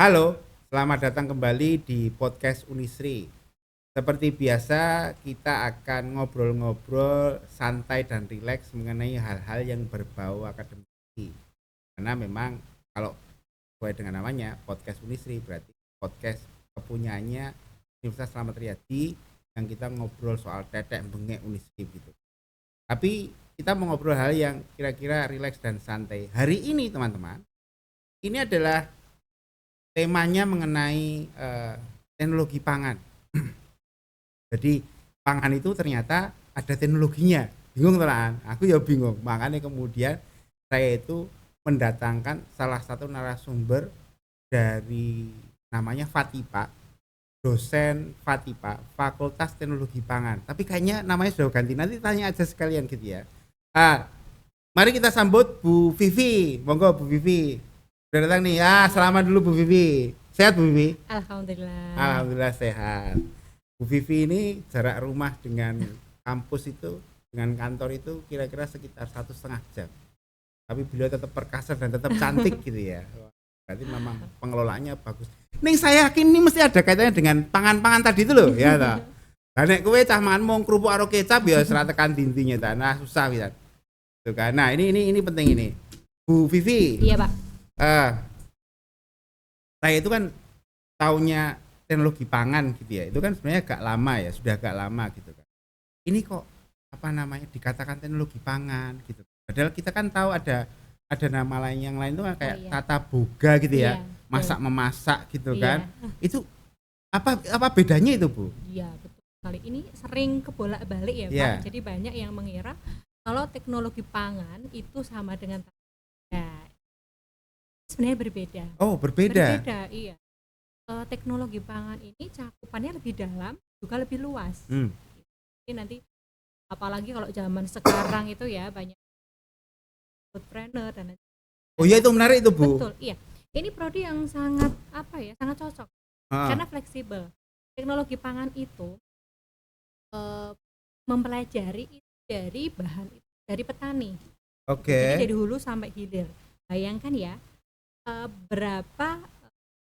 Halo, selamat datang kembali di podcast Unisri. Seperti biasa, kita akan ngobrol-ngobrol santai dan rileks mengenai hal-hal yang berbau akademisi. Karena memang kalau sesuai dengan namanya, podcast Unisri berarti podcast kepunyaannya Universitas Slamet Riyadi yang kita ngobrol soal tetek bengek Unisri gitu. Tapi kita mau ngobrol hal yang kira-kira rileks dan santai. Hari ini teman-teman, ini adalah temanya mengenai teknologi pangan. Jadi pangan itu ternyata ada teknologinya. Bingung teman? Aku ya bingung. Makanya kemudian saya itu mendatangkan salah satu narasumber dari namanya Fatipa, dosen Fatipa, Fakultas Teknologi Pangan. Tapi kayaknya namanya sudah ganti. Nanti tanya aja sekalian gitu ya. Mari kita sambut Bu Vivi. Monggo Bu Vivi. Udah datang nih. Selamat dulu Bu Vivi. Sehat Bu Vivi? Alhamdulillah. Alhamdulillah sehat. Bu Vivi ini jarak rumah dengan kampus itu, dengan kantor itu kira-kira sekitar 1,5 jam. Tapi beliau tetap perkasa dan tetap cantik gitu ya. Berarti memang pengelolaannya bagus. Nih saya yakin ini mesti ada kaitannya dengan pangan-pangan tadi itu loh, ya toh. Lah nek kowe cah mangan mung kerupuk karo kecap ya ora tekan dintinya ta. Nah, susah pisan. Tuh kan. Nah, ini penting ini. Bu Vivi. Iya, Pak. Saya itu kan taunya teknologi pangan gitu ya. Itu kan sebenarnya agak lama ya, sudah agak lama gitu kan. Ini kok apa namanya dikatakan teknologi pangan gitu. Padahal kita kan tahu ada nama lain yang lain itu kan kayak tata boga gitu ya. Masak memasak gitu kan. Itu apa bedanya itu, Bu? Iya, betul sekali. Ini sering kebolak-balik ya, Pak. Jadi banyak yang mengira kalau teknologi pangan itu sama dengan sebenarnya berbeda. Oh, berbeda. Berbeda, iya. Teknologi pangan ini cakupannya lebih dalam, juga lebih luas. Jadi nanti apalagi kalau zaman sekarang itu ya banyak foodpreneur dan oh iya itu menarik itu Bu. Betul, iya. Ini prodi yang sangat sangat cocok karena fleksibel. Teknologi pangan itu mempelajari dari bahan dari petani. Jadi dari hulu sampai hilir. Bayangkan ya berapa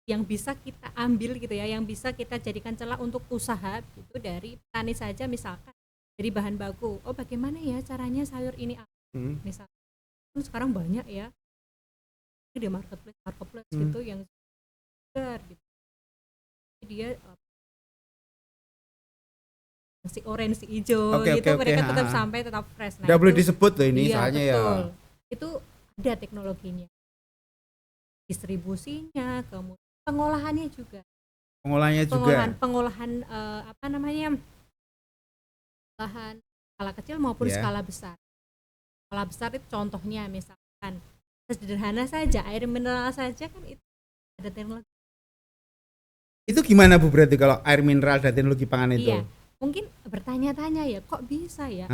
yang bisa kita ambil gitu ya, yang bisa kita jadikan celah untuk usaha gitu dari petani saja, misalkan dari bahan baku. Oh bagaimana ya caranya sayur ini misalkan sekarang banyak ya di marketplace gitu yang segar gitu. Dia si orange, si hijau gitu, mereka tetap sampai tetap fresh. Nah, boleh disebut loh ini soalnya betul. Ya. Itu ada teknologinya, distribusinya, kemudian pengolahannya juga. Pengolahan bahan skala kecil maupun skala besar. Skala besar itu contohnya misalkan sederhana saja air mineral saja kan itu ada teknologi. Itu gimana Bu berarti kalau air mineral dan teknologi pangan itu? Iya, mungkin bertanya-tanya ya kok bisa ya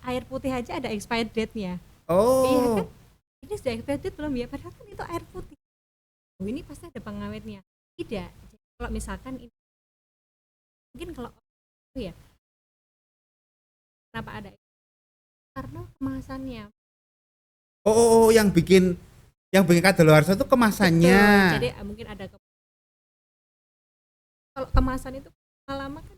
air putih aja ada expired date-nya. Oh. Iya kan? Ini sudah expired date belum ya? Padahal kan itu air putih. Oh, ini pasti ada pengawetnya. Tidak. Jadi, kalau misalkan ini mungkin kalau ya kenapa ada? Karena kemasannya. Oh, yang bikin kadaluarsa itu kemasannya. Betul. Jadi mungkin ada kalau kemasan itu lama kan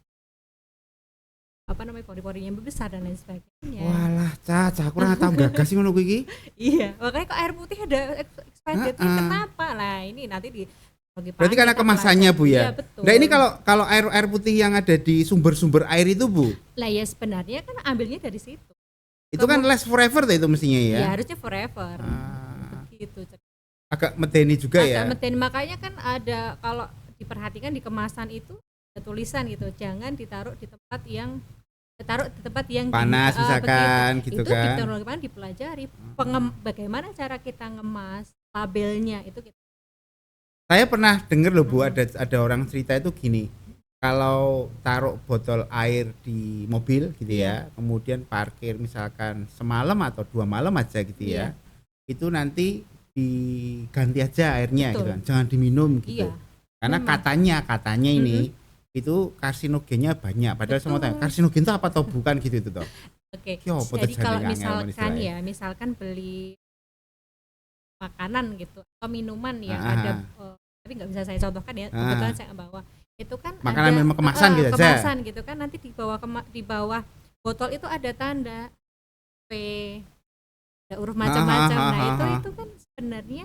pori-porinya besar dan lain sebagainya. Walah, Caca, aku ora tau gagas sih ngono iki. Iya, makanya kok air putih ada expired date kenapa? Lah ini nanti di berarti karena kemasannya Bu ya. Iya, betul. Nah ini kalau air putih yang ada di sumber-sumber air itu Bu. Lah ya sebenarnya kan ambilnya dari situ. Itu kan last forever tuh itu mestinya ya. Iya, harusnya forever. Begitu. Agak medeni juga ya. Agak medeni, makanya kan ada kalau diperhatikan di kemasan itu ada tulisan gitu, jangan ditaruh di tempat yang panas misalkan gitu itu kan. Itu teknologi pangan dipelajari. Bagaimana cara kita ngemas, labelnya itu kita. Saya pernah dengar loh Bu, ada orang cerita itu gini. Kalau taruh botol air di mobil gitu ya, kemudian parkir misalkan semalam atau 2 malam aja gitu ya. Itu nanti diganti aja airnya. Betul. Gitu kan. Jangan diminum gitu. Iya. Karena katanya ini itu karsinogennya banyak. Padahal semua tanya karsinogen itu apa atau bukan gitu itu toh. Oke. Jadi kalau misalkan beli makanan gitu atau minuman yang ada tapi nggak bisa saya contohkan ya, kebetulan saya bawa. Itu kan makanan ada memang kemasan gitu aja. Kemasan gitu kan, nanti di bawah botol itu ada tanda P, ada huruf macam-macam. Nah, itu kan sebenarnya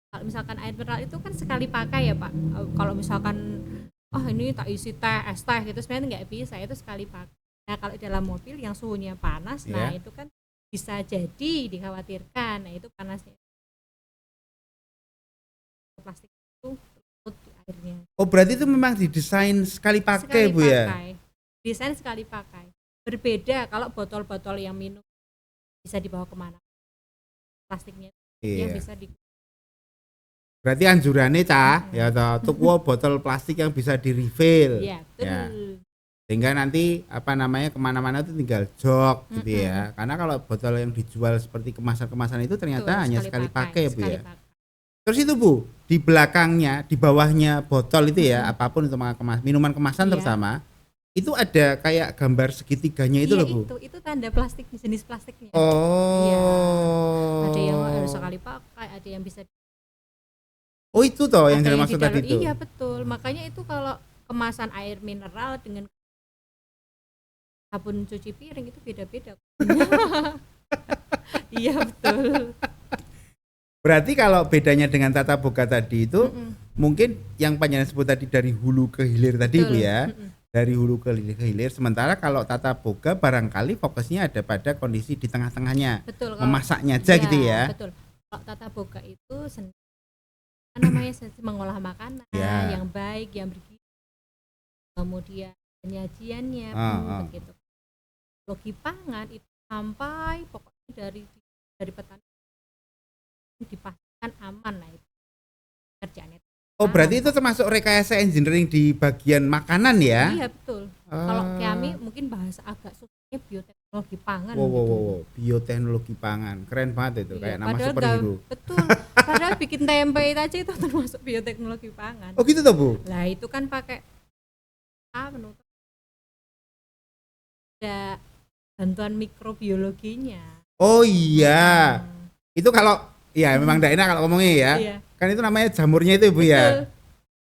kalau misalkan air mineral itu kan sekali pakai ya Pak. Kalau misalkan ini tak isi teh, es teh gitu sebenarnya nggak bisa, itu sekali pakai. Nah, kalau di dalam mobil yang suhunya panas, nah itu kan bisa jadi dikhawatirkan. Nah, itu panasnya plastik itu di airnya. Oh, berarti itu memang didesain sekali pakai, Bu ya? Desain sekali pakai. Berbeda kalau botol-botol yang minum bisa dibawa kemana? Plastiknya yang bisa Berarti anjurannya ya tuku botol plastik yang bisa di refill. Iya, betul. Ya. Sehingga nanti kemana-mana itu tinggal jok gitu ya. Karena kalau botol yang dijual seperti kemasan-kemasan itu ternyata hanya sekali pakai, Bu ya. Terus itu Bu, di belakangnya, di bawahnya botol itu ya, apapun itu minuman kemasan terutama, itu ada kayak gambar segitiganya itu loh Bu. Itu tanda plastik, jenis plastiknya. Oh. Iya. Ada yang harus sekali pakai, ada yang bisa. Oh, itu toh yang saya maksud tadi itu. Iya, betul. Makanya itu kalau kemasan air mineral dengan sabun cuci piring itu beda-beda. Iya, betul. Berarti kalau bedanya dengan tata boga tadi itu mungkin yang panjenengan sebut tadi dari hulu ke hilir tadi Bu ya. Dari hulu ke hilir, sementara kalau tata boga barangkali fokusnya ada pada kondisi di tengah-tengahnya. Betul, memasaknya aja gitu ya. Betul. Kalau tata boga itu namanya mengolah makanan yang baik, yang bergizi, kemudian penyajiannya begitu. Logi pangan itu sampai pokoknya dari petani dipastikan aman, nah itu kerjaannya. Oh, berarti itu termasuk rekayasa engineering di bagian makanan ya? Iya, betul. Kalau kami mungkin bahasa agak susahnya bioteknologi pangan. Wow, bioteknologi pangan. Keren banget itu, kayak nama superhero. Betul. Padahal bikin tempe aja itu termasuk bioteknologi pangan. Oh, gitu toh, Bu? Lah, itu kan pakai ada bantuan mikrobiologinya. Oh iya. Itu kalau memang enggak enak kalau ngomongnya ya. Iya. Kan itu namanya jamurnya itu Bu. Betul. Ya.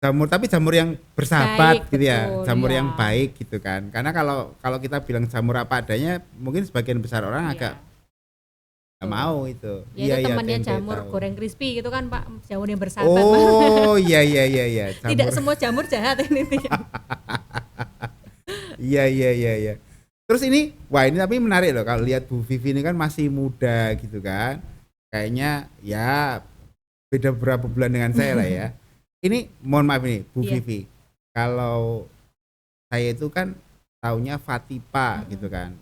Tapi jamur yang bersahabat baik, gitu ya. Jamur yang baik gitu kan. Karena kalau kita bilang jamur apa adanya, mungkin sebagian besar orang agak nggak mau itu. Ya, itu temannya jamur goreng crispy gitu kan Pak, jamur yang bersahabat. Oh iya. Jamur. Tidak semua jamur jahat ini. Iya. Terus ini tapi menarik loh kalau lihat Bu Vivi ini kan masih muda gitu kan. Kayaknya ya beda beberapa bulan dengan saya lah ya. Ini mohon maaf nih Bu Vivi. Kalau saya itu kan taunya FATIPA gitu kan.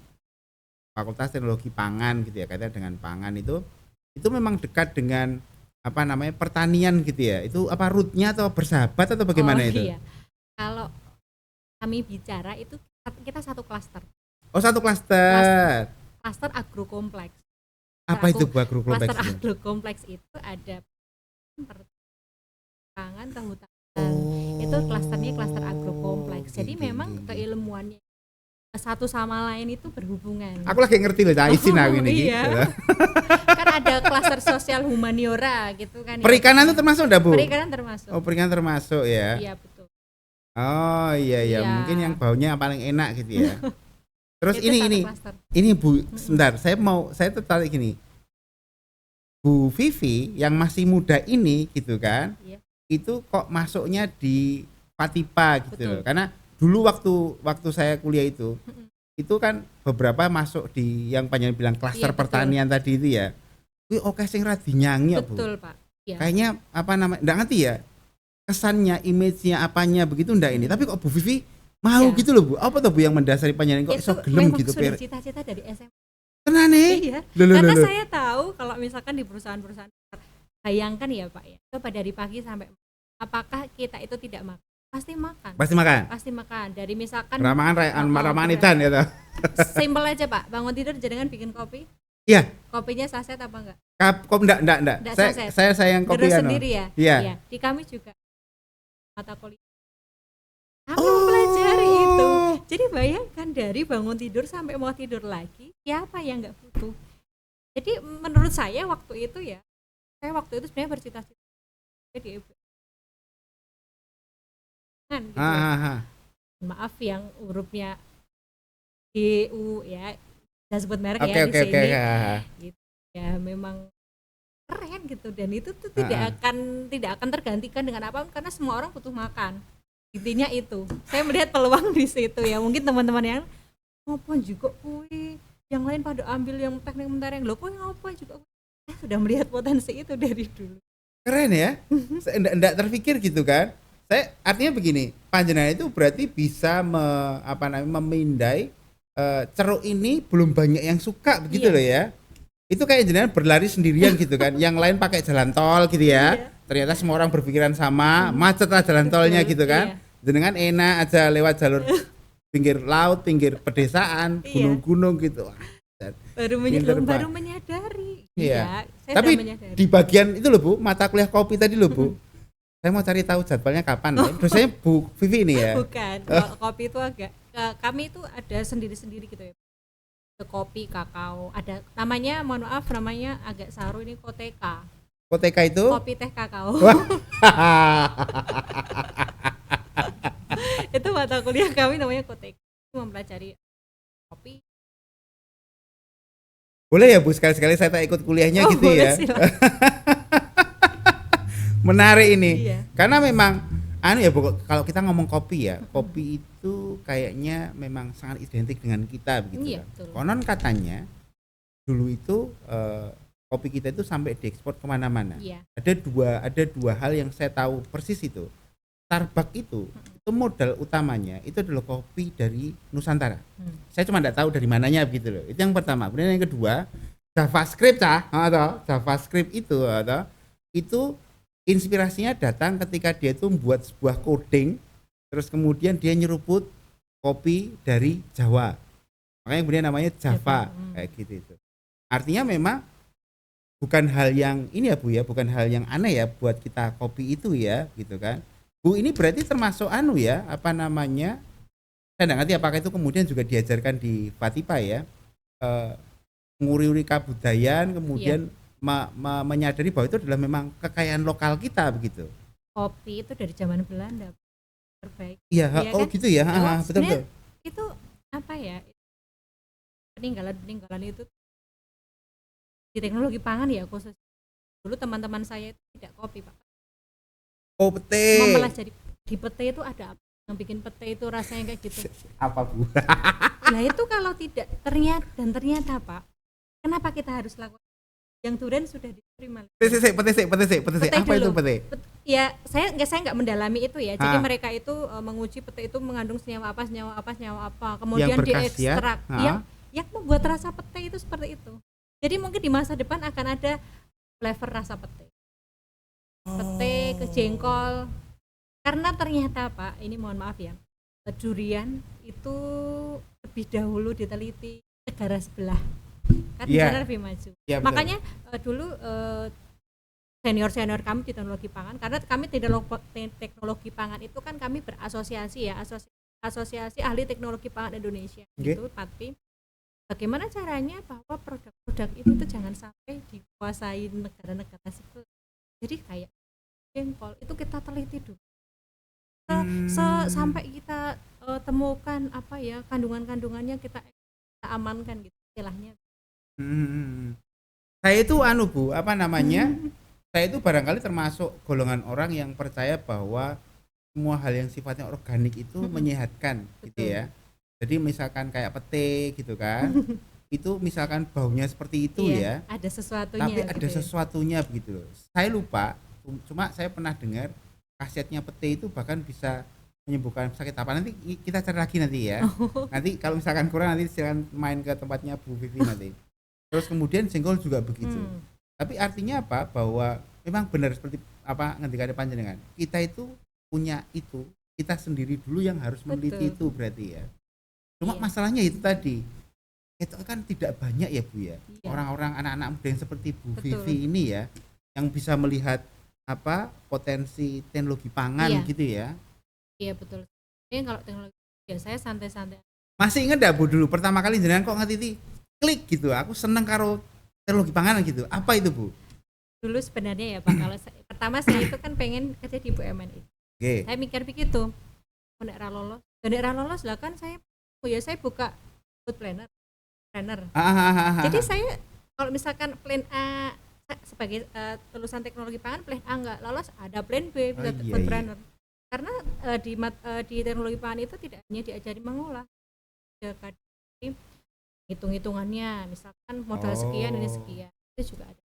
Fakultas Teknologi Pangan gitu ya, kaitannya dengan pangan itu memang dekat dengan pertanian gitu ya. Itu apa rootnya atau bersahabat atau bagaimana itu? Iya. Kalau kami bicara itu kita satu klaster. Oh, satu klaster. Klaster agrokompleks. Apa itu Bu agrokompleks? Klaster agrokompleks itu ada pangan, kehutanan. Itu klasternya klaster agrokompleks. Jadi memang keilmuannya satu sama lain itu berhubungan. Aku lagi ngerti loh, izin aku ini. Iya. Kan ada klaster sosial humaniora gitu kan. Perikanan itu termasuk enggak Bu? Perikanan termasuk. Oh, perikanan termasuk ya. Iya, betul. Oh iya. Mungkin yang baunya paling enak gitu ya. Terus ini Bu, sebentar, saya tertarik gini. Bu Vivi yang masih muda ini gitu kan, itu kok masuknya di FATIPA gitu loh. Karena dulu waktu saya kuliah itu kan beberapa masuk di yang panjang bilang klaster pertanian tadi itu ya. Wih, oke sing ra dinyanyi ya Bu. Betul Pak. Ya. Kayaknya enggak ngerti ya. Kesannya, image-nya apanya begitu enggak ini. Tapi kok Bu Vivi mau gitu loh Bu. Apa tuh Bu yang mendasari panjenengan kok iso gelem gitu? Itu memang cita-cita dari SMA. Tenan nih? Iya. Karena saya tahu kalau misalkan di perusahaan-perusahaan, bayangkan ya Pak ya, coba dari pagi sampai apakah kita itu tidak makan? Pasti makan. Dari misalkan ramahan idan ya toh. Simpel aja Pak, bangun tidur jangan bikin kopi. Iya. Kopinya saset apa enggak? Enggak. Saya yang kopi sendiri ya. Iya. Di kami juga mata kuliah. Kami mempelajari itu. Jadi bayangkan dari bangun tidur sampai mau tidur lagi, siapa yang enggak butuh? Jadi menurut saya waktu itu sebenarnya bercita-cita jadi gitu ya. Maaf yang hurufnya GU ya, saya sebut merek ya di sini. Gitu. Ya memang keren gitu, dan itu tuh tidak akan tergantikan dengan apapun karena semua orang butuh makan. Intinya itu. Saya melihat peluang di situ ya. Mungkin teman-teman yang ngopo juga kui, yang lain pada ambil yang teknik mentereng, lo kok ngopo juga. Saya sudah melihat potensi itu dari dulu. Keren ya. Enggak terpikir gitu kan. Saya artinya begini, panjenengan itu berarti bisa memindai ceruk ini belum banyak yang suka begitu loh ya. Itu kayak jenengan berlari sendirian gitu kan. Yang lain pakai jalan tol gitu ya. Ternyata semua orang berpikiran sama, macet lah jalan tolnya gitu kan. Jenengan enak aja lewat jalur pinggir laut, pinggir pedesaan, gunung-gunung gitu. Baru menyadari. Iya, saya tapi menyadari. Di bagian itu loh Bu, mata kuliah kopi tadi loh Bu. Saya mau cari tahu jadwalnya kapan ya. Biasanya Bu Vivi ini ya. Bukan, kalau kopi itu agak kami itu ada sendiri-sendiri gitu ya. Kopi, kakao, ada namanya, mohon maaf namanya agak saru ini Koteka. Koteka itu? Kopi teh kakao. Itu mata kuliah kami namanya Koteka. Mempelajari kopi. Boleh ya Bu, sekali-sekali saya tak ikut kuliahnya gitu ya. Menarik ini. Iya. Karena memang kalau kita ngomong kopi ya, kopi itu kayaknya memang sangat identik dengan kita begitu kan. Konon katanya dulu itu kopi kita itu sampai diekspor kemana-mana. Iya. Ada dua hal yang saya tahu persis itu. Starbucks itu modal utamanya itu adalah kopi dari Nusantara. Saya cuma tidak tahu dari mananya begitu loh. Itu yang pertama. Kemudian yang kedua, JavaScript JavaScript itu inspirasinya datang ketika dia itu membuat sebuah coding, terus kemudian dia nyeruput kopi dari Jawa. Makanya kemudian namanya Java kayak gitu itu. Artinya memang bukan hal yang ini ya Bu ya, bukan hal yang aneh ya buat kita kopi itu ya gitu kan. Bu, ini berarti termasuk saya nggak ngerti apakah itu kemudian juga diajarkan di Fatipa ya, nguri-uri kebudayaan, kemudian menyadari bahwa itu adalah memang kekayaan lokal kita begitu. Kopi itu dari zaman Belanda terbaik. Iya, kan? Gitu ya, betul. Itu apa ya, peninggalan itu di teknologi pangan ya, khusus dulu teman-teman saya itu tidak kopi Pak. Oh, pete. Mempelajari di pete itu ada apa? Yang bikin pete itu rasanya kayak gitu. Apa Bu? Nah itu kalau tidak ternyata Pak, kenapa kita harus lakukan? Yang durian sudah diterima. Pete. Apa itu pete? Ya saya nggak mendalami itu ya. Jadi mereka itu menguji pete itu mengandung senyawa apa. Kemudian diekstrak. Yang membuat rasa pete itu seperti itu. Jadi mungkin di masa depan akan ada flavor rasa pete. Pete ke jengkol, karena ternyata Pak, ini mohon maaf ya, durian itu lebih dahulu diteliti negara sebelah kan negara lebih maju. Makanya dulu senior kami di teknologi pangan, karena kami teknologi pangan itu kan kami berasosiasi ya, asosiasi ahli teknologi pangan Indonesia gitu, tapi bagaimana caranya bahwa produk-produk itu tuh jangan sampai dikuasai negara-negara sebelah. Jadi kayak jengkol itu kita teliti dulu sampai kita temukan apa ya kandungannya kita amankan gitu istilahnya. Saya itu Bu, saya itu barangkali termasuk golongan orang yang percaya bahwa semua hal yang sifatnya organik itu menyehatkan gitu ya. Jadi misalkan kayak pete gitu kan, itu misalkan baunya seperti itu ya, ada sesuatunya, tapi ada gitu sesuatunya begitu loh. Saya lupa, cuma saya pernah dengar khasiatnya pete itu bahkan bisa menyembuhkan sakit apa. Nanti kita cari lagi nanti ya. Nanti kalau misalkan kurang nanti silakan main ke tempatnya Bu Vivi nanti. Terus kemudian jengkol juga begitu. Tapi artinya apa? Bahwa memang benar seperti apa ngendikane panjenengan. Kita itu punya itu, kita sendiri dulu yang harus meneliti itu berarti ya. Cuma masalahnya itu tadi. Itu kan tidak banyak ya Bu ya. Orang-orang anak-anak muda yang seperti Bu Vivi ini ya, yang bisa melihat apa potensi teknologi pangan gitu ya. Iya betul. Ini kalau teknologi ya saya santai-santai. Masih ingat enggak Bu dulu pertama kali jenengan kok ngerti klik gitu. Aku seneng karo teknologi panganan gitu. Apa itu Bu? Dulu sebenarnya ya Pak, kalau pertama saya itu kan pengen kerja di BUMN itu. Saya mikir begitu. nek ra lolos. Dan nek ra lolos lah kan saya buka food planner. Jadi saya kalau misalkan plan A sebagai lulusan teknologi pangan plan A nggak lolos, ada plan B bisa food planner. Karena di teknologi pangan itu tidak hanya diajari mengolah, hitung-hitungannya, misalkan modal sekian ini sekian, itu juga ada.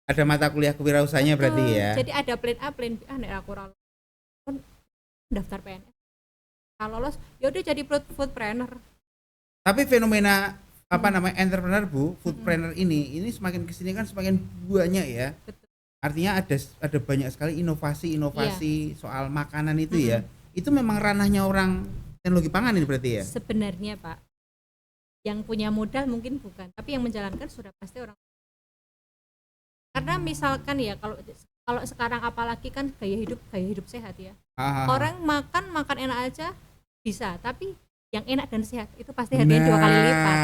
Ada mata kuliah kewirausahaannya berarti ya. Jadi ada plan A, plan B, nek aku daftar PNS. Kalau lolos, ya udah jadi food planner. Tapi fenomena entrepreneur Bu, food planner ini semakin kesini kan semakin banyak ya. Betul. Artinya ada banyak sekali inovasi soal makanan itu ya. Itu memang ranahnya orang teknologi pangan ini berarti ya. Sebenarnya Pak, yang punya modal mungkin bukan, tapi yang menjalankan sudah pasti orang. Karena misalkan ya kalau sekarang apalagi kan gaya hidup sehat ya. Orang makan enak aja bisa, tapi yang enak dan sehat itu pasti harganya 2 kali lipat.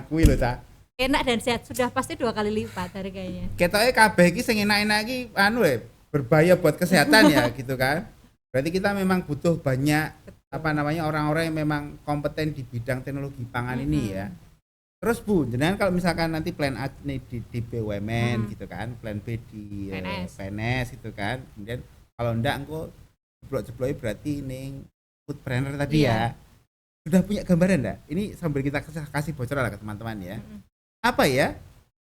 Kuwi lho ta. Enak dan sehat sudah pasti 2 kali lipat harganya. Ketoke kabeh iki sing enak-enak iki berbahaya buat kesehatan ya gitu kan. Berarti kita memang butuh banyak orang-orang yang memang kompeten di bidang teknologi pangan ini ya. Terus Bu, jenengan kalau misalkan nanti plan A nih di BUMN gitu kan, plan B di PNS gitu kan. Kemudian kalau ndak engko jeblok-jebloknya berarti ning food planner tadi ya. Sudah punya gambaran enggak? Ini sambil kita kasih bocoran lah ke teman-teman ya. Apa ya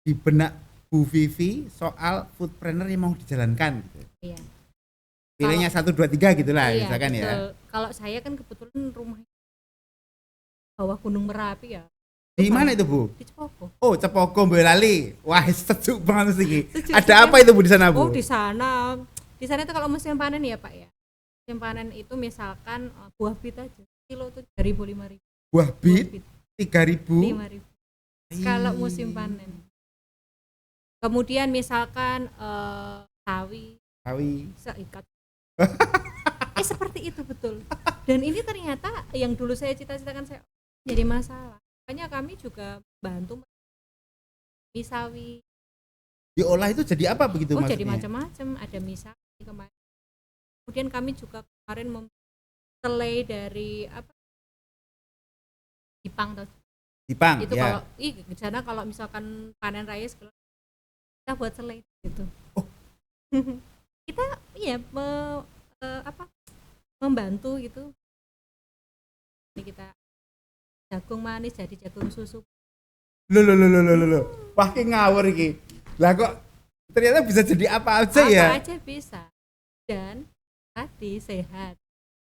di benak Bu Vivi soal food planner yang mau dijalankan gitu. Iya. Pilihnya 1 2 3 gitulah misalkan betul. Ya. Kalau saya kan kebetulan rumahnya bawah Gunung Merapi ya. Di mana itu Bu? Di Cepoko. Oh, Cepoko Boyolali. Wah, sejuk banget sih. Ada apa itu Bu di sana Bu? Oh, di sana itu kalau musim panen ya Pak ya. Musim panen itu misalkan buah bit aja. Kilo tuh 3.000 5.000. Buah bit 3.000. 5.000. Kalau musim panen. Kemudian misalkan sawi seikat. Seperti itu betul. Dan ini ternyata yang dulu saya cita-citakan saya jadi masalah. Makanya kami juga bantu misawi. Diolah itu jadi apa begitu maksudnya? Jadi macam-macam, ada misawi kemarin. Kemudian kami juga kemarin selai dari Dipang itu ya. Kalau di sana kalau misalkan panen raya kita buat selai gitu. Oh. Kita membantu gitu. Ini kita jagung manis jadi jagung susu. Loh. Wah, ngawur iki. Lah kok ternyata bisa jadi apa aja ya? Apa aja bisa. Dan tadi sehat.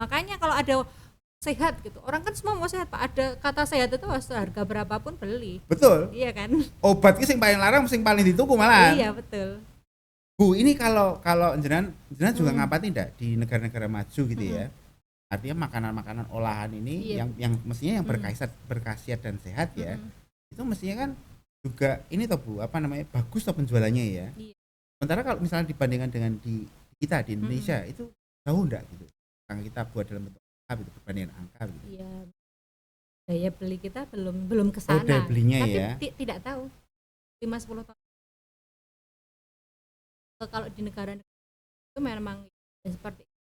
Makanya kalau ada sehat gitu, orang kan semua mau sehat Pak. Ada kata sehat itu harga berapapun beli. Betul. Iya kan? Obat ki sing paling larang sing paling dituku malah. Iya, betul. Bu, ini kalau jenengan juga ngapati enggak di negara-negara maju gitu ya? Artinya makanan-makanan olahan ini yang mestinya yang berkhasiat dan sehat ya. Itu mestinya kan juga ini toh Bu, bagus toh penjualannya ya. Iya. Sementara kalau misalnya dibandingkan dengan di kita di Indonesia itu jauh enggak gitu. Yang kita buat dalam bentuk angka gitu, perbandingan angka gitu. Iya. Daya beli kita belum ke sana. Daya belinya tapi ya. Tidak tahu 5-10 tahun. Kalau di negara itu memang seperti itu.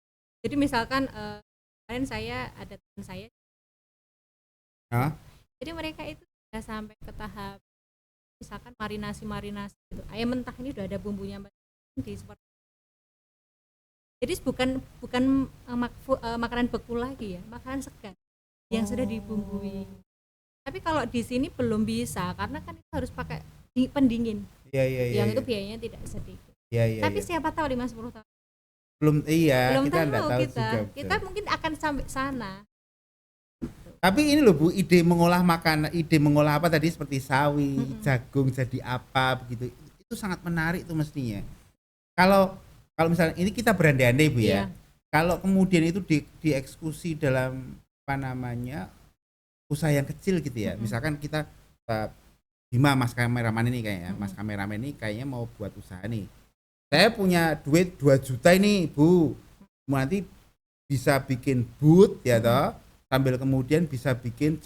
Jadi misalkan kemarin saya ada teman saya. Jadi mereka itu sudah sampai ke tahap misalkan marinasi gitu. Ayam mentah ini udah ada bumbunya di seperti. Jadi bukan makanan beku lagi ya, makanan segar yang sudah dibumbui. Tapi kalau di sini belum bisa karena kan itu harus pakai pendingin. Yang itu biayanya tidak sedikit. Tapi siapa tahu 5-10 tahun. Belum kita enggak tahu kita. Juga, kita mungkin akan sampai sana. Tapi ini loh Bu, ide mengolah apa tadi seperti sawi, jagung jadi apa begitu. Itu sangat menarik tuh mestinya. Kalau misalnya ini kita berandai-andai Bu ya. Kalau kemudian itu dieksekusi dalam usaha yang kecil gitu ya. Misalkan kita Bima Mas kameraman ini kayaknya mau buat usaha nih. Saya punya duit 2 juta ini Bu, nanti bisa bikin booth ya toh, sambil kemudian bisa bikin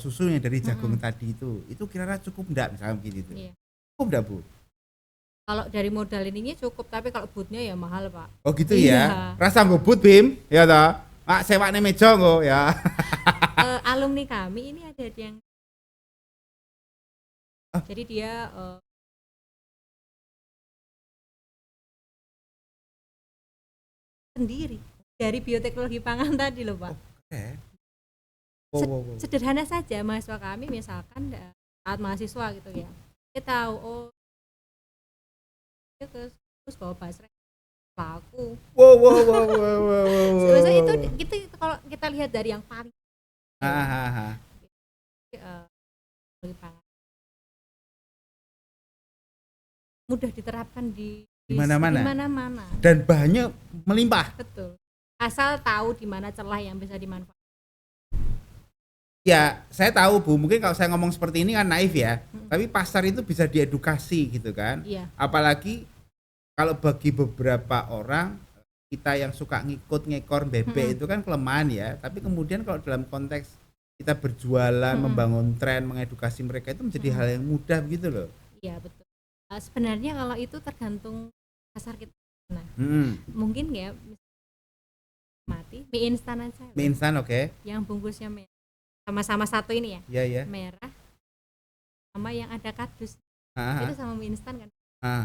susu yang dari jagung tadi itu kira-kira cukup enggak misalnya begitu? Iya. Cukup enggak Bu? Kalau dari modal ininya cukup, tapi kalau bootnya ya mahal Pak. Oh gitu ya? Rasa nggak boot Bim, ya toh? Mak sewakne meja kok ya. Alumni kami ini ada yang jadi dia sendiri dari bioteknologi pangan tadi loh Pak. Sederhana saja mahasiswa kami misalkan saat mahasiswa gitu ya, kita tahu dia terus bawa basreng laku. Sebenarnya itu kalau kita lihat dari yang paling mudah diterapkan di mana-mana dan bahannya melimpah. Betul, asal tahu di mana celah yang bisa dimanfaatkan. Ya saya tahu Bu, mungkin kalau saya ngomong seperti ini kan naif ya, tapi pasar itu bisa diedukasi gitu kan. Iya. Apalagi kalau bagi beberapa orang kita yang suka ngekor bebek itu kan kelemahan ya, tapi kemudian kalau dalam konteks kita berjualan, membangun tren, mengedukasi mereka itu menjadi hal yang mudah begitu loh. Iya betul. Sebenarnya kalau itu tergantung pasar kita. Nah, mungkin ya mie instan aja. Mie instan oke. Yang bungkusnya merah. Sama-sama satu ini ya. Iya. Merah. Sama yang ada kardus. Itu sama mie instan kan.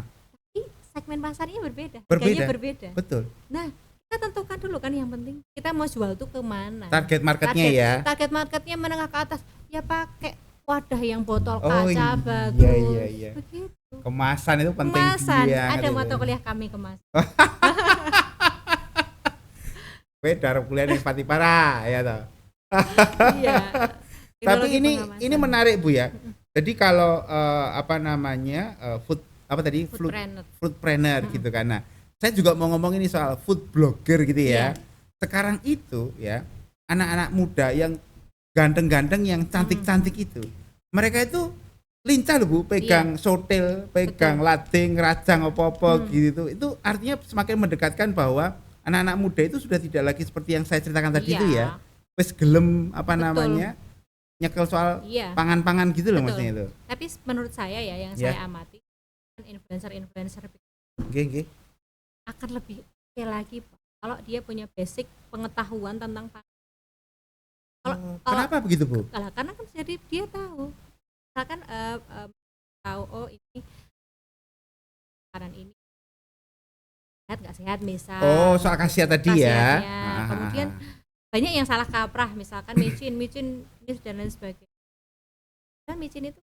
Tapi segmen pasarnya berbeda. Harganya berbeda. Betul. Nah, kita tentukan dulu kan yang penting. Kita mau jual tuh kemana? Target marketnya ya. Target marketnya menengah ke atas. Ya pakai wadah yang botol kaca bagus. Iya. Begitu. Kemasan itu penting. Kemasan. Ada mata kuliah kami kemasan. Beda kuliah yang pati parah ya toh. Iya. Tapi ini menarik Bu ya. Jadi kalau foodpreneur gitu kan. Nah, saya juga mau ngomong ini soal food blogger gitu ya. Sekarang itu ya anak-anak muda yang ganteng-ganteng yang cantik-cantik itu, mereka itu lincah loh Bu, pegang sotel, pegang lading, rajang apa-apa gitu. Itu artinya semakin mendekatkan bahwa anak-anak muda itu sudah tidak lagi seperti yang saya ceritakan tadi itu ya. Wes gelem nyekel soal pangan-pangan gitu loh maksudnya itu. Tapi menurut saya ya yang saya amati influencer akan lebih oke lagi Pak, kalau dia punya basic pengetahuan tentang pangan. Kenapa begitu Bu? Karena kan jadi dia tahu. Misalkan tahu ini makanan ini sehat nggak sehat misal. Soal khasiat tadi ya. Kemudian banyak yang salah kaprah misalkan micin dan lain sebagainya. Nah, micin itu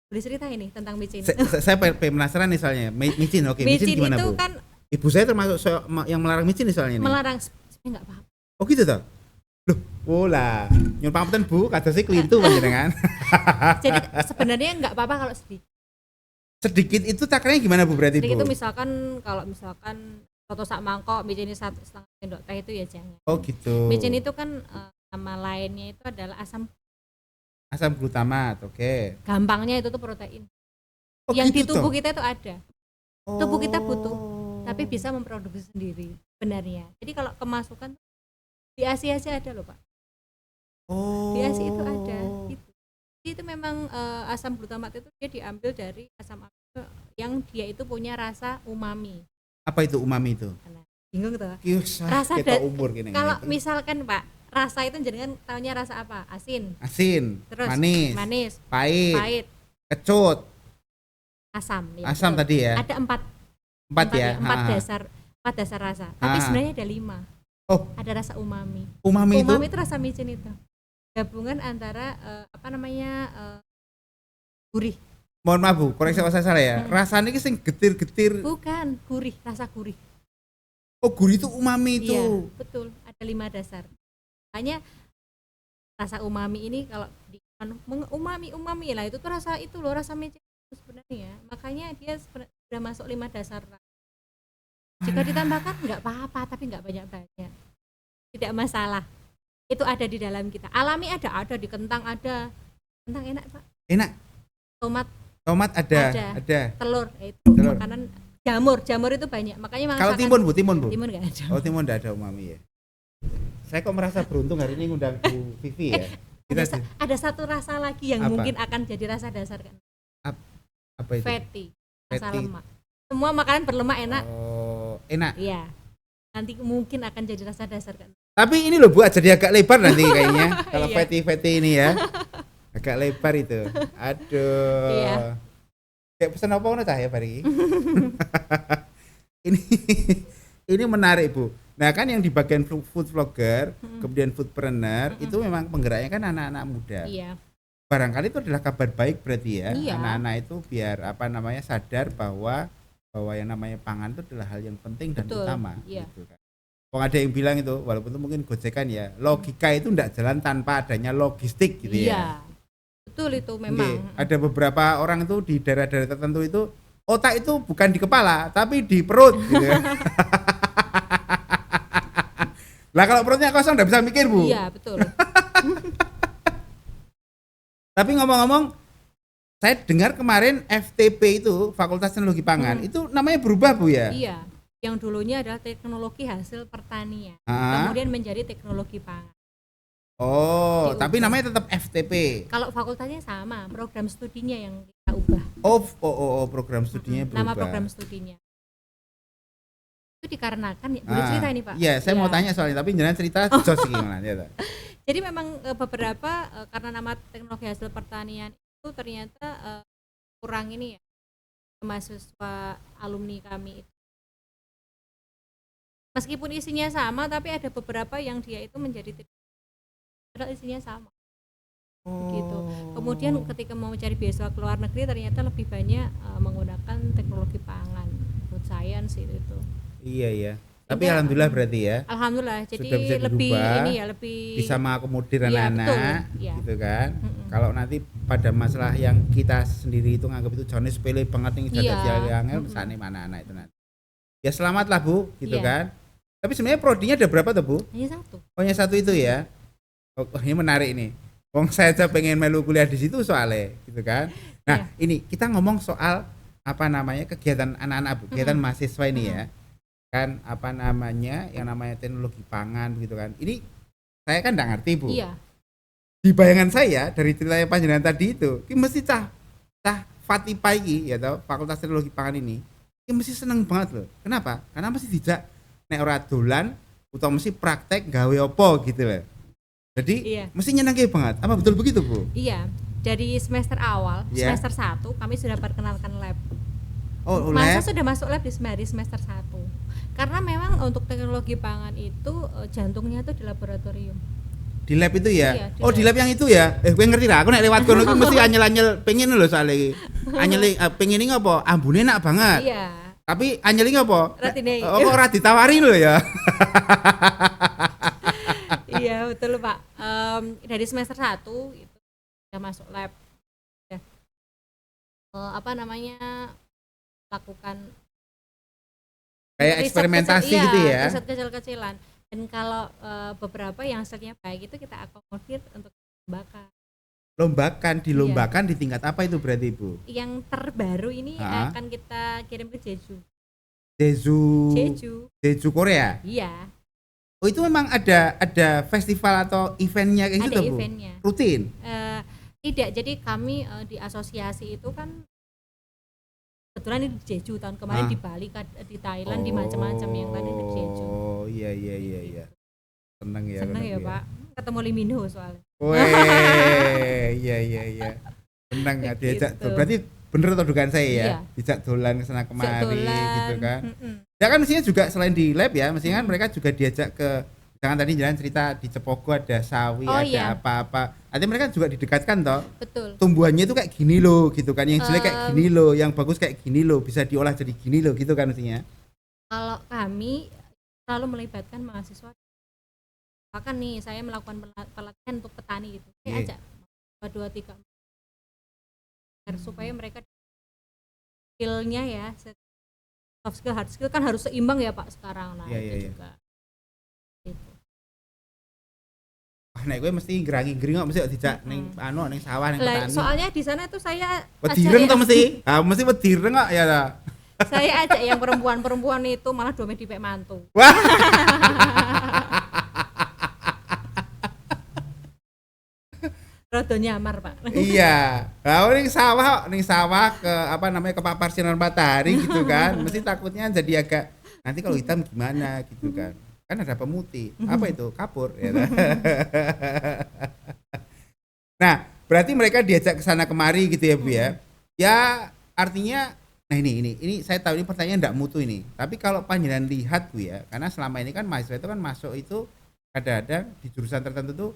boleh cerita ini tentang micin. Saya penasaran misalnya micin. Oke, micin gimana itu Bu? Kan ibu saya termasuk yang melarang micin misalnya nih. Melarang sebenarnya nggak apa-apa. Oh gitu toh? Loh, lah. Nyuwun pangapunten Bu, kados sih klintu panjenengan. Jadi sebenarnya nggak apa-apa kalau sedikit. Sedikit itu takarannya gimana Bu berarti sedikit Bu? Itu misalkan foto sak mangkok micin 1,5 sendok teh itu ya jangan. Oh gitu. Micin itu kan nama lainnya itu adalah asam glutamat, oke. Gampangnya itu tuh protein. Yang gitu di tubuh kita itu ada. Tubuh kita butuh, tapi bisa memproduksi sendiri benarnya. Jadi kalau kemasukan di Asia aja ada loh Pak. Di Asia itu ada gitu. Jadi itu memang asam glutamat itu dia diambil dari asam amino yang dia itu punya rasa umami. Apa itu umami itu? Bingung tuh. Rasa umur gini. Kalau misalkan Pak, rasa itu jenengan taunya rasa apa? Asin. Terus manis. Pahit. Kecut. Asam. Ya, asam betul. Tadi ya. Ada empat ya. Empat dasar rasa. Tapi sebenarnya ada 5. Ada rasa umami. Umami itu rasa micin itu. Gabungan antara gurih. Mohon maaf Bu, koreksi kalau saya salah ya. Rasanya sing getir-getir. Bukan, gurih, rasa gurih. Gurih itu umami itu. Iya, betul. Ada 5 dasar. Makanya rasa umami ini kalau di umami lah itu tuh rasa itu loh, rasa micin sebenarnya. Makanya dia sudah masuk 5 dasar. Jika ditambahkan nggak apa-apa, tapi nggak banyak-banyak. Tidak masalah. Itu ada di dalam kita. Alami ada di kentang ada. Kentang enak Pak. Enak. Tomat ada. Telur itu makanan. Jamur itu banyak. Makanya kalau timun Bu. Timun nggak ada. Timun nggak ada umami ya. Saya kok merasa beruntung hari ini ngundang Bu Vivi ya. Ada satu rasa lagi yang mungkin akan jadi rasa dasar kan. Apa itu? Fatty. Rasa lemak. Semua makanan berlemak enak. Enak. Iya. Nanti mungkin akan jadi rasa dasar kan. Tapi ini loh Bu, jadi agak lebar nanti kayaknya kalau Iya. fatty ini ya. Agak lebar itu. Aduh. Iya. Kayak pesan apa ngono tah ya Bari? Ini ini menarik Bu. Nah kan yang di bagian food vlogger, kemudian foodpreneur itu memang penggeraknya kan anak-anak muda. Iya. Barangkali itu adalah kabar baik berarti ya. Iya. Anak-anak itu biar apa namanya sadar bahwa yang namanya pangan itu adalah hal yang penting dan Betul, utama iya. gitu kan. Kalau ada yang bilang itu walaupun itu mungkin gojekan ya, logika itu tidak jalan tanpa adanya logistik gitu ya. Iya. Betul itu memang. Oke, ada beberapa orang itu di daerah-daerah tertentu itu otak itu bukan di kepala tapi di perut gitu. Lah kalau perutnya kosong nggak bisa mikir Bu. Iya, betul. Tapi ngomong-ngomong, saya dengar kemarin FTP itu Fakultas Teknologi Pangan itu namanya berubah Bu ya? Iya. Yang dulunya adalah teknologi hasil pertanian. Ah. Kemudian menjadi teknologi pangan. Oh, Diubah. tapi namanya tetap FTP. Kalau fakultasnya sama, program studinya yang kita ubah. Oh, program studinya berubah. Nama program studinya. Itu dikarenakan boleh cerita ini Pak? Iya, saya mau tanya soalnya tapi jangan cerita jos gimana ya. Jadi memang beberapa karena nama teknologi hasil pertanian itu ternyata kurang ini ya mahasiswa alumni kami itu. Meskipun isinya sama tapi ada beberapa yang dia itu menjadi padahal isinya sama. Gitu. Kemudian ketika mau cari beasiswa ke luar negeri ternyata lebih banyak menggunakan teknologi pangan, food science itu. Iya. Tapi Sehingga, alhamdulillah berarti ya. Alhamdulillah. Jadi sudah bisa lebih dirubah, ini ya lebih bisa mengakomodir Iya, anak-anak betul. Iya. gitu kan. Kalau nanti pada masalah yang kita sendiri itu nganggap itu jane sepele banget ning Iya. jaga angel mesane mana anak itu nanti. Ya selamatlah Bu gitu Iya. kan. Tapi sebenarnya prodinya ada berapa tuh Bu? hanya satu. Hanya satu itu ya. Oh, ini menarik ini. Wong saya aja pengen melu kuliah di situ soalnya gitu kan. Nah, ini kita ngomong soal apa namanya kegiatan anak-anak Bu, kegiatan mahasiswa ini ya. Kan apa namanya yang namanya teknologi pangan gitu kan. Ini saya kan enggak ngerti Bu. Iya. Di bayangan saya dari ceritanya panjenengan tadi itu, ki mesti cah Fatipa iki ya toh, Fakultas Teknologi Pangan ini, ki mesti seneng banget loh. Kenapa? Karena mesti dijak nek ora dolan utawa mesti praktek gawe apa gitu loh. Jadi mesti nyenengke banget. Apa betul begitu, Bu? Iya. Dari semester awal, Iya. semester 1 kami sudah perkenalkan lab. Oh, Masa lab. sudah masuk lab di semester 1. Karena memang untuk teknologi pangan itu jantungnya tuh di laboratorium. Di lab itu ya? Iya, Oh, di lab yang itu ya? Kowe ngerti lah, aku nek lewat kono iki mesti anyel-anyel pengen lho soalnya iki. Anyel pengen iki apa? Ambune enak banget. Iya. Tapi anyel iki apa? Ratine. Apa ora ditawari lho ya? Iya, betul Pak. Dari semester 1 itu sudah masuk lab. Ya. Apa namanya? Lakukan Kayak riset eksperimentasi kecil, gitu iya, ya? riset kecil-kecilan. Dan kalau beberapa yang hasilnya baik itu kita akomodir untuk lombakan. Dilombakan di tingkat apa itu berarti Bu? Yang terbaru ini akan kita kirim ke Jeju. Jeju Korea? Iya. Oh, itu memang ada festival atau eventnya kayak gitu Bu? Ada eventnya. Rutin? Tidak, jadi kami di asosiasi itu kan kebetulan ini di Jeju, tahun kemarin di Bali, di Thailand, di macam-macam, yang tadi di Jeju. Oh iya. Seneng ya. Seneng ya Pak, ketemu Lee Min Ho soalnya. Weh, iya. Seneng ya diajak. Gitu. Berarti bener atau dugaan saya ya? Iya. Dijak dolan kesana kemari gitu kan. Ya kan mestinya juga selain di lab ya, mestinya kan mereka juga diajak ke, jangan tadi jalan cerita di Cepogo ada sawi, ada apa-apa. Artinya mereka juga didekatkan toh. Betul. Tumbuhannya itu kayak gini loh gitu kan, yang jelek kayak gini loh, yang bagus kayak gini loh, bisa diolah jadi gini loh gitu kan mestinya. Kalau kami selalu melibatkan mahasiswa. Bahkan nih saya melakukan pelatihan untuk petani gitu. Saya ajak 2, 3 supaya mereka skillnya ya, soft skill, hard skill kan harus seimbang ya Pak sekarang. Nah, itu juga. Gitu. Nek gue mesti gerangi-gering kok mesti dijak ning ning sawah ning petani. Soalnya di sana tuh saya wedireng to mesti. Mesti wedireng kok ya ta. Saya ajak yang perempuan itu malah dome dipek mantu. Wah. Rada nyamar Pak. Iya. Lah ning sawah ke apa namanya kepapar sinar matahari gitu kan. Mesti takutnya jadi agak nanti kalau hitam gimana gitu kan. kan ada pemutih. Apa itu? Kapur. Ya. Nah, berarti mereka diajak ke sana kemari gitu ya Bu ya. Ya artinya, nah ini saya tahu ini pertanyaan enggak mutu ini. Tapi kalau panjenengan lihat Bu ya, karena selama ini kan mahasiswa itu kan masuk itu kadang-kadang di jurusan tertentu tuh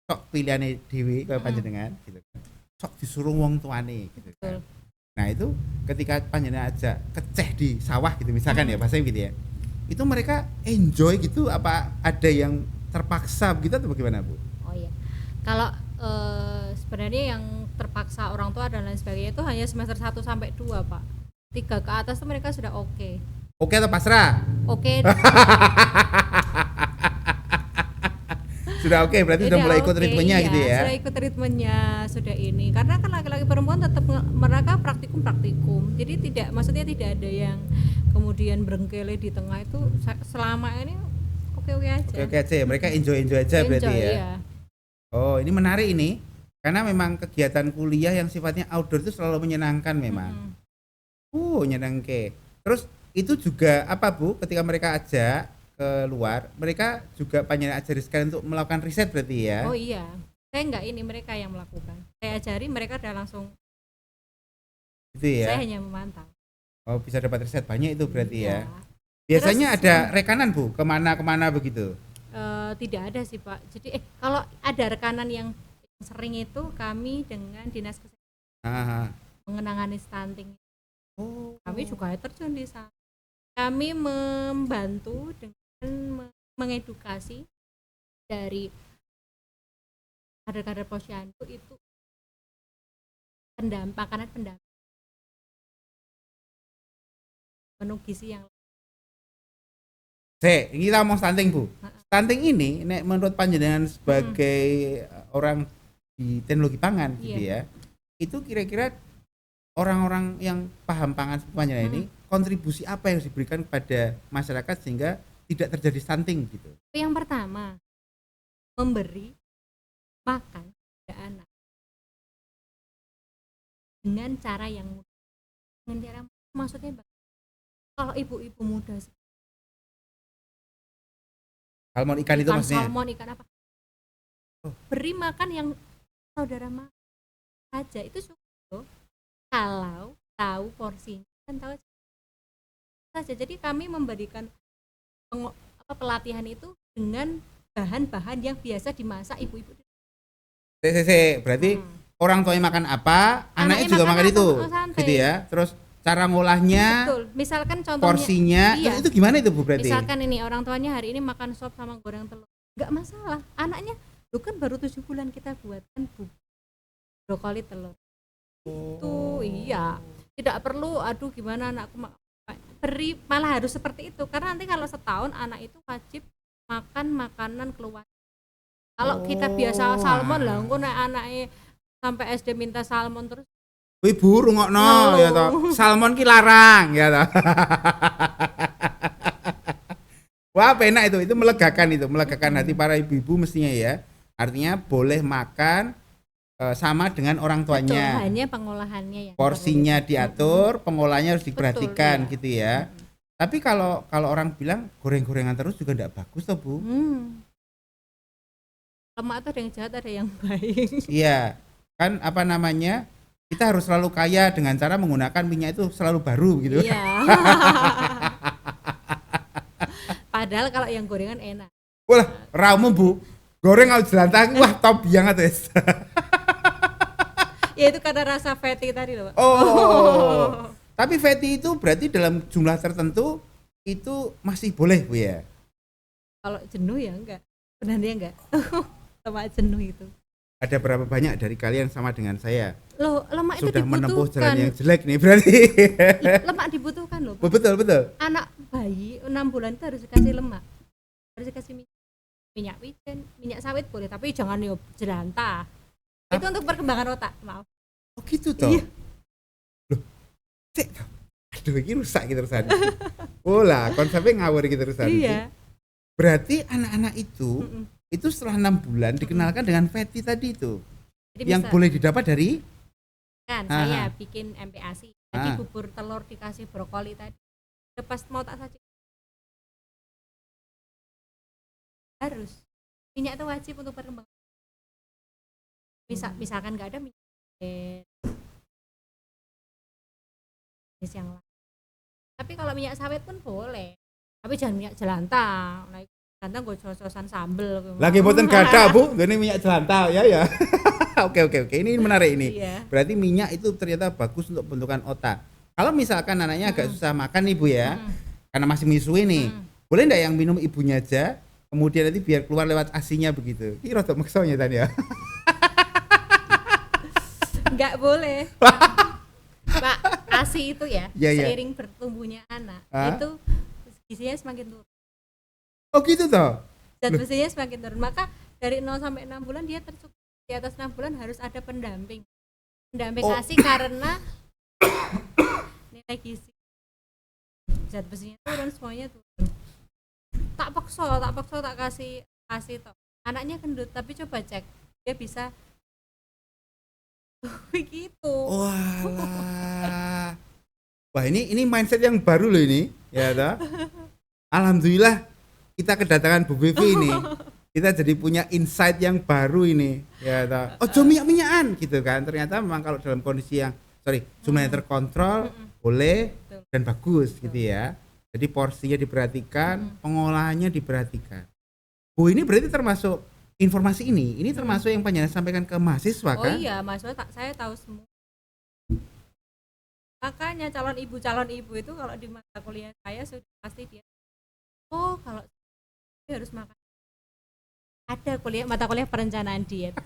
sok pilihannya dewi ke panjenengan gitu kan. Sok disuruh wong tuane gitu kan. Nah itu ketika panjenengan aja keceh di sawah gitu misalkan ya bahasa gitu ya, itu mereka enjoy gitu apa ada yang terpaksa gitu atau bagaimana Bu? Oh iya, kalau sebenarnya yang terpaksa orang tua dan lain sebagainya itu hanya semester 1 sampai 2 Pak. 3 ke atas tuh mereka sudah oke. Oke atau pasrah? Oke. Sudah oke, berarti sudah mulai ikut ritmenya iya, gitu ya. Sudah ikut ritmenya, sudah ini. Karena kan laki-laki perempuan tetap mereka praktikum. Jadi maksudnya tidak ada yang kemudian berengkele di tengah itu selama ini oke-oke aja. Oke aja ya, mereka enjoy aja berarti ya. Iya. Oh, ini menarik ini. Karena memang kegiatan kuliah yang sifatnya outdoor itu selalu menyenangkan memang. Nyenengke. Terus itu juga apa Bu, ketika mereka ajak keluar, mereka juga panjenengan ajari sekalian untuk melakukan riset berarti ya? Oh iya, saya enggak ini, mereka yang melakukan. Saya ajari, mereka udah langsung. Itu ya? Saya hanya memantau. Oh bisa dapat riset banyak itu berarti ya? Biasanya terus, ada rekanan Bu, kemana begitu? Tidak ada sih Pak. Jadi kalau ada rekanan yang sering itu kami dengan dinas kesehatan mengenangani stunting. Kami juga terjun di sana. Kami membantu dengan mengedukasi dari kader-kader posyandu itu makanan pendamping menu gizi yang ini kita mau stunting Bu. Stunting ini menurut panjenengan sebagai orang di teknologi pangan gitu ya, itu kira-kira orang-orang yang paham pangan seperti panjenengan ini kontribusi apa yang harus diberikan kepada masyarakat sehingga tidak terjadi stunting gitu? Yang pertama, memberi makan pada anak dengan cara yang mudah. Dengan cara maksudnya kalau ibu-ibu muda salmon ikan itu maksudnya? Salmon ikan apa? Beri makan yang saudara makan aja itu cukup. Kalau tahu porsinya kan tahu saja. Jadi kami memberikan pelatihan itu dengan bahan-bahan yang biasa dimasak ibu-ibu. Berarti orang tuanya makan apa, anaknya juga makan itu, gitu ya. Terus cara ngolahnya, betul. Misalkan contohnya porsinya, itu gimana itu Bu berarti? Misalkan ini orang tuanya hari ini makan sop sama goreng telur, nggak masalah. Anaknya, lu kan baru 7 bulan kita buatkan brokoli telur. Itu iya, tidak perlu aduh gimana anakku beri, malah harus seperti itu karena nanti kalau setahun anak itu wajib makan makanan keluar. Kalau kita biasa salmon lah, engko nek anake sampai SD minta salmon terus. Ibu rungokno ya toh. Salmon ki larang ya toh. Wah, enak itu melegakan hati para ibu-ibu mestinya ya. Artinya boleh makan sama dengan orang tuanya. Betul, hanya pengolahannya yang porsinya diatur, pengolahannya harus diperhatikan. Betul, gitu ya. Tapi kalau orang bilang goreng-gorengan terus juga enggak bagus toh Bu. Lemak itu ada yang jahat, ada yang baik. Iya, kan apa namanya, kita harus selalu kaya dengan cara menggunakan minyak itu selalu baru gitu. Iya. Padahal kalau yang gorengan enak. Wah, ramu Bu, goreng kalau jelantah, wah top banget wes. Ya itu karena rasa fatty tadi loh Pak. Tapi fatty itu berarti dalam jumlah tertentu itu masih boleh Bu ya? Kalau jenuh ya enggak, sebenarnya enggak. Sama jenuh itu. Ada berapa banyak dari kalian sama dengan saya? Loh, lemak itu sudah dibutuhkan. Menempuh jalan yang jelek nih berarti. Lemak dibutuhkan loh Pak. Betul. Anak bayi 6 bulan itu harus dikasih lemak. Harus dikasih minyak wijen, minyak sawit boleh, tapi jangan yo jelantah. Itu untuk perkembangan otak, maaf. Oh gitu toh? Iya. Loh, aduh ini rusak gitu terusan. Lah, konsepnya ngawur gitu terusan. Iya. Berarti anak-anak itu setelah 6 bulan dikenalkan dengan fatty tadi itu. Jadi yang boleh didapat dari? Kan saya bikin MPASI. Jadi bubur telur dikasih brokoli tadi. Pas mau tak saji harus. Minyak itu wajib untuk perkembangan. Misalkan nggak ada minyak yang lain. Tapi kalau minyak sawit pun boleh. Tapi jangan minyak jelantah. Nah, jelantah gue sos-sosan sambel. Lagi boten gada Bu, ini minyak jelantah ya. Oke. Ini menarik ini. Iya. Berarti minyak itu ternyata bagus untuk pembentukan otak. Kalau misalkan anaknya agak susah makan nih Bu ya, karena masih menyusui nih, boleh enggak yang minum ibunya aja, kemudian nanti biar keluar lewat asinya begitu? Ini rada maksudnya tadi ya. Enggak boleh. Pak, ASI itu ya, seiring bertumbuhnya anak, itu gizinya semakin turun. Oh gitu toh? Zat besinya semakin turun. Maka dari 0 sampai 6 bulan dia tercukup. Di atas 6 bulan harus ada pendamping ASI karena nilai gizi zat besinya turun, semuanya turun. Tak paksa tak kasih toh. Anaknya gendut tapi coba cek dia bisa begitu. Wah ini mindset yang baru loh ini ya toh. Alhamdulillah kita kedatangan Bu Vivi ini. Kita jadi punya insight yang baru ini ya toh. Ojo minyak-minyakan gitu kan. Ternyata memang kalau dalam kondisi yang jumlahnya terkontrol boleh dan bagus gitu ya. Jadi porsinya diperhatikan, pengolahannya diperhatikan. Bu ini berarti termasuk informasi ini termasuk yang panjenengan sampaikan ke mahasiswa kan? Oh iya, mahasiswa saya tahu semua. Makanya calon ibu itu kalau di mata kuliah saya sudah pasti dia kalau dia harus makan. Ada mata kuliah perencanaan diet.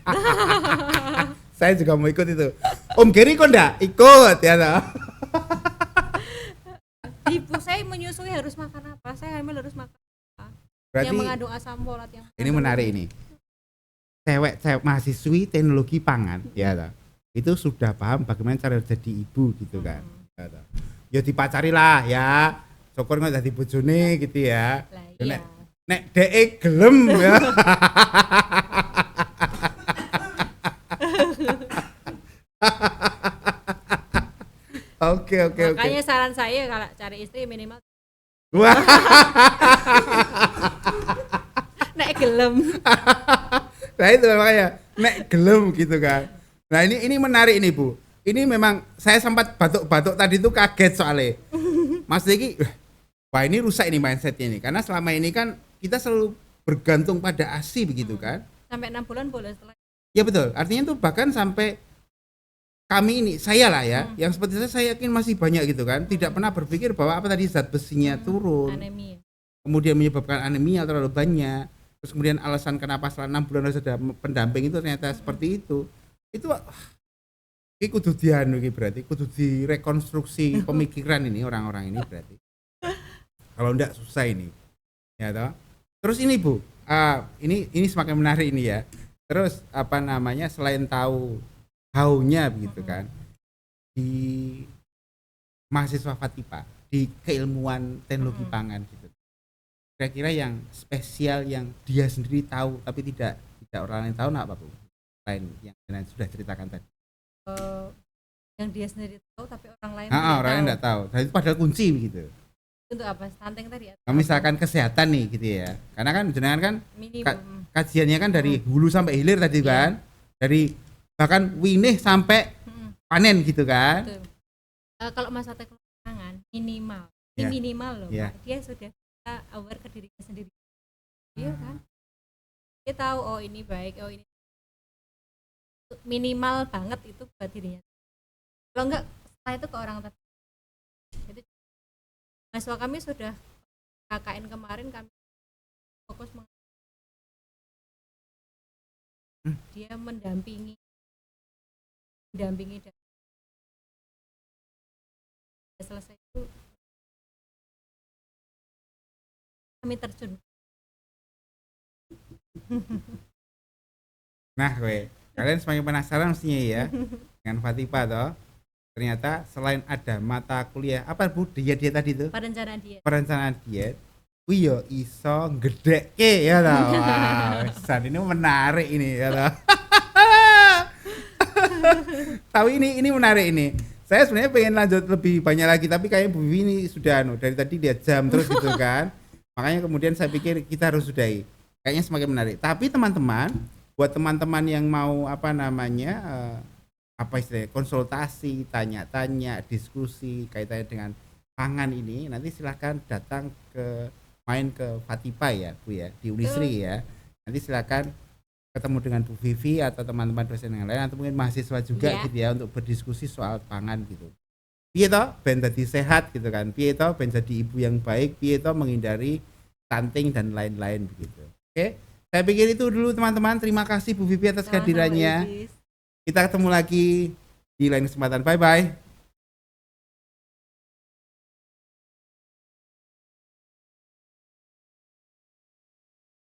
Saya juga mau ikut itu. Om Geri kok enggak ikut ya toh? Ibu saya menyusui harus makan apa? Saya hamil harus makan apa? Berarti yang mengandung asam folat yang ini menarik ini. Cewek mahasiswi teknologi pangan ya toh. Itu sudah paham bagaimana cara jadi ibu gitu kan. Ya dipacari lah ya. Syukur nggak jadi bojone gitu ya. Iya. Nek dek gelem ya. Oke. Makanya saran saya kalau cari istri minimal nek gelem. Nah itu makanya nek gelem gitu kan. Nah ini menarik nih Bu. Ini memang saya sempat batuk-batuk tadi tuh kaget soalnya. Mas Diki, wah ini rusak ini mindsetnya ini. Karena selama ini kan kita selalu bergantung pada ASI begitu kan. Sampai 6 bulan boleh setelah. Ya betul. Artinya tuh bahkan sampai kami ini, saya lah ya, yang seperti saya yakin masih banyak gitu kan. Tidak pernah berpikir bahwa apa tadi zat besinya turun. Anemia. Kemudian menyebabkan anemia terlalu banyak. Terus kemudian alasan kenapa setelah 6 bulan harus ada pendamping itu ternyata seperti itu. Itu ini kudu dianu iki berarti kudu direkonstruksi pemikiran ini orang-orang ini berarti. Kalau enggak susah ini. Ya toh. Terus ini Bu, ini semakin menarik ini ya. Terus apa namanya selain tahu how-nya begitu kan. Di mahasiswa Fatipa di keilmuan teknologi pangan gitu. Kira-kira yang spesial yang dia sendiri tahu tapi tidak orang lain tahu apa Bu? Lain yang sudah ceritakan tadi. Yang dia sendiri tahu tapi orang lain orang lain tidak tahu. Dan itu padahal kunci begitu. Untuk apa? Stunting tadi. Nah, misalkan kesehatan nih gitu ya. Karena kan jenengan kan kajiannya kan dari hulu sampai hilir tadi kan. Dari bahkan winih sampai panen gitu kan. Kalau masa teknologi pangan minimal loh. Yeah. Dia sudah aware ke dirinya sendiri. Iya kan? Dia tahu ini baik, ini minimal banget itu buat dirinya. Kalau enggak setelah itu ke orang tertentu. Jadi mahasiswa kami sudah KKN kemarin kami fokus dia mendampingi dan selesai itu kami terjun. Nah, kalian semakin penasaran mestinya ya dengan Fatipa toh. Ternyata selain ada mata kuliah apa Bu diet tadi itu? Perencanaan diet. Yo iso gedeke ya toh. Wah, ini menarik ini ya toh. Tahu ini menarik ini. Saya sebenarnya pengen lanjut lebih banyak lagi tapi kayaknya Bu Vivi ini sudah dari tadi dia jam terus gitu kan. Makanya kemudian saya pikir kita harus sudahi. Kayaknya semakin menarik. Tapi teman-teman, buat teman-teman yang mau apa istilahnya, konsultasi, tanya-tanya, diskusi kaitannya dengan pangan ini, nanti silahkan datang main ke Fatipa ya Bu ya, di Unisri ya. Nanti silahkan ketemu dengan Bu Vivi atau teman-teman dosen yang lain atau mungkin mahasiswa juga gitu ya, untuk berdiskusi soal pangan gitu. Piye toh ben dadi sehat gitu kan, piye toh ben jadi ibu yang baik, piye toh menghindari stunting dan lain-lain begitu. Oke, saya pikir itu dulu teman-teman. Terima kasih Bu Vivi atas kehadirannya. Kita ketemu lagi di lain kesempatan. Bye bye.